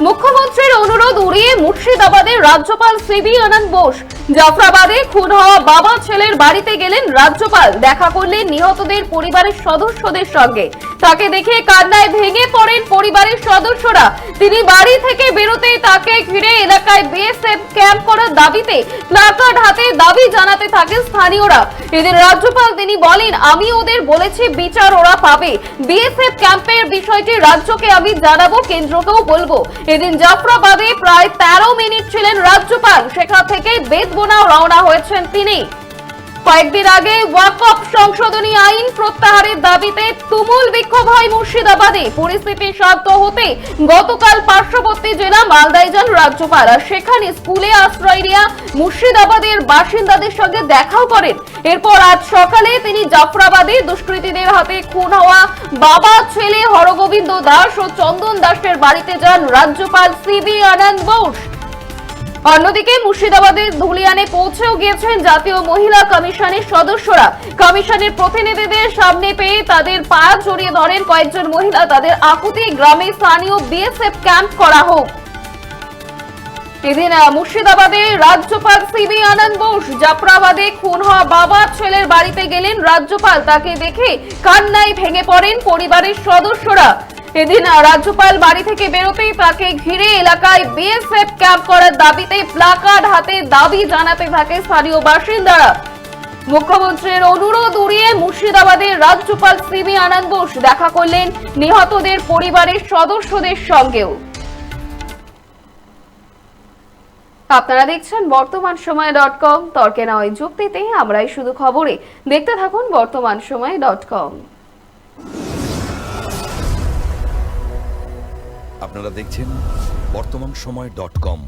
মুখ্যমন্ত্রীর অনুরোধ উড়িয়ে মুর্শিদাবাদের রাজ্যপাল সিবি আনন্দ বোস। জাফরাবাদে খুন হওয়া বাবা ছেলের বাড়িতে গেলেন রাজ্যপাল। দেখা করলেন নিহতদের পরিবারের সদস্যদের সঙ্গে। তাকে দেখে কান্নায় ভেঙে পড়েন পরিবারের সদস্যরা। তিনি বাড়ি থেকে বেরোতেই তাকে ঘিরে এলাকায় বিএসএফ ক্যাম্প করার দাবিতে প্ল্যাকার্ড হাতে দাবি জানাতে থাকেন স্থানীয়রা। এদিন রাজ্যপাল তিনি বলেন, আমি ওদের বলেছি বিচার ওরা পাবে। বিএসএফ ক্যাম্পের বিষয়টি রাজ্যকে আমি জানাবো, কেন্দ্রকেও বলবো। এদিন জাফরাবাদে প্রায় 13 মিনিট ছিলেন রাজ্যপাল। সেখান থেকে বেতবোনা রওনা হয়েছেন তিনি। কয়েকদিন আগে ওয়াকফ সংশোধনী আইন প্রত্যাহারের দাবিতে তুমুল বিক্ষোভ হয় মুর্শিদাবাদে। পরিস্থিতি শান্ত হতে গতকাল পার্শ্ববর্তী জেলা মালদায় যান রাজ্যপাল। আর সেখানে স্কুলে আশ্রয় নেওয়া মুর্শিদাবাদের বাসিন্দাদের সঙ্গে দেখাও করেন। এরপর আজ সকালে তিনি জাফরাবাদে দুষ্কৃতীদের হাতে খুন হওয়া বাবা ছেলে হরগোবিন্দ দাস ও চন্দন দাসের বাড়িতে যান রাজ্যপাল সিবি আনন্দ বোস। অন্যদিকে মুর্শিদাবাদের ধুলিয়ানে পৌঁছেও গিয়েছেন জাতীয় মহিলা কমিশনের সদস্যরা। কমিশনের প্রতিনিধিদের সামনে পেয়ে তাদের পা জড়িয়ে ধরেন কয়েকজন মহিলা। তাদের আকুতি গ্রামে স্থানীয় বিএসএফ ক্যাম্প করা হোক। এদিন মুর্শিদাবাদে রাজ্যপাল সিবি আনন্দ বোস জাফরাবাদে খুন হওয়া বাবা ছেলের বাড়িতে গেলেন রাজ্যপাল। তাকে দেখে কান্নায় ভেঙে পড়েন পরিবারের সদস্যরা। এদিন রাজ্যপাল বাড়ি থেকে বেরোতেই তাকে ঘিরে এলাকায় বিএসএফ ক্যাম্প করার দাবিতে প্ল্যাকার্ড হাতে দাবি জানাতে থাকে স্থানীয় বাসিন্দারা। মুখ্যমন্ত্রীর অনুরোধ উড়িয়ে মুর্শিদাবাদের রাজ্যপাল সিবি আনন্দ বোস দেখা করলেন নিহতদের পরিবারের সদস্যদের সঙ্গেও। আপনারা দেখছেন বর্তমান সময়.com। তর্কে নয় যুক্তিতে আমরাই শুধু খবরে। দেখতে থাকুন বর্তমান সময়.com। আপনারা দেখছেন বর্তমান সময়.com।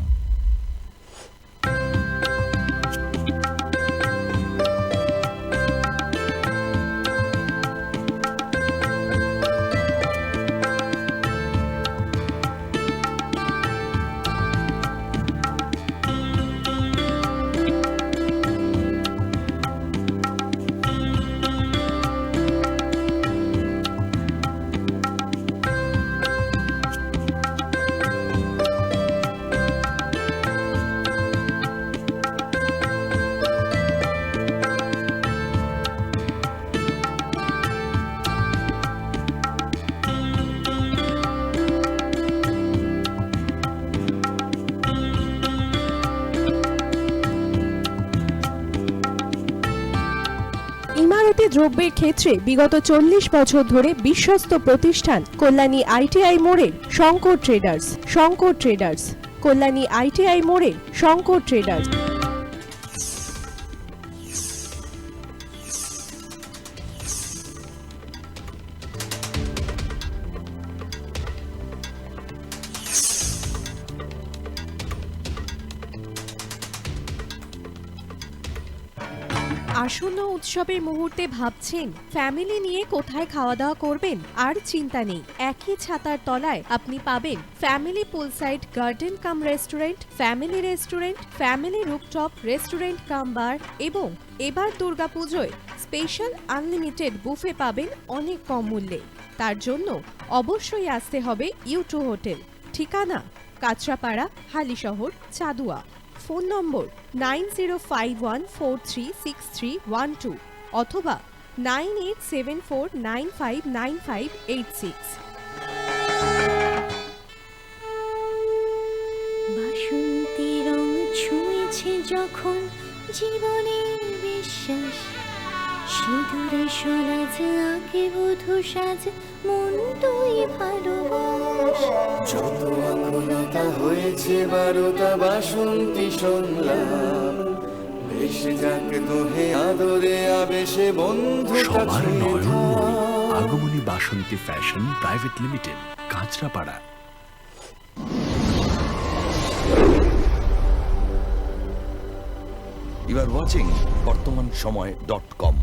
ইমারতি দ্রব্যের ক্ষেত্রে বিগত 40 বছর ধরে বিশ্বস্ত প্রতিষ্ঠান কল্যাণী আইটিআই মোড়ের শঙ্কর ট্রেডার্স। কল্যাণী আইটিআই মোড়ের শঙ্কর ট্রেডার্স। আসন্ন উৎসবের মুহূর্তে ভাবছেন ফ্যামিলি নিয়ে কোথায় খাওয়া দাওয়া করবেন? আর চিন্তা নেই, একই ছাতার তলায় আপনি পাবেন family poolside garden cum restaurant, family rooftop restaurant cum bar এবং এবার দুর্গাপুজোয় স্পেশাল আনলিমিটেড বুফে পাবেন অনেক কম মূল্যে। তার জন্য অবশ্যই আসতে হবে ইউ2 হোটেল। ঠিকানা কাঁচরাপাড়া, হালিশহর, চাদুয়া। ফোন নম্বর 9051436312 অথবা 9874959586। বাসন্তী রং ছুঁয়েছে যখন জীবনের বিশ্বাস, সিঁদুরে সরাজ আঁকে বধূ সাজ, মন তুই ভালোবাস। যত আকুলতা হয়েছে বারোটা বাসন্তী সংলাপ, ভেসে যাকে তোহে আদরে আবেশে বন্ধু সবার নয়নমণি Agomoni Basanti fashion private limited, Kanchrapara. You are watching বর্তমান সময়.com।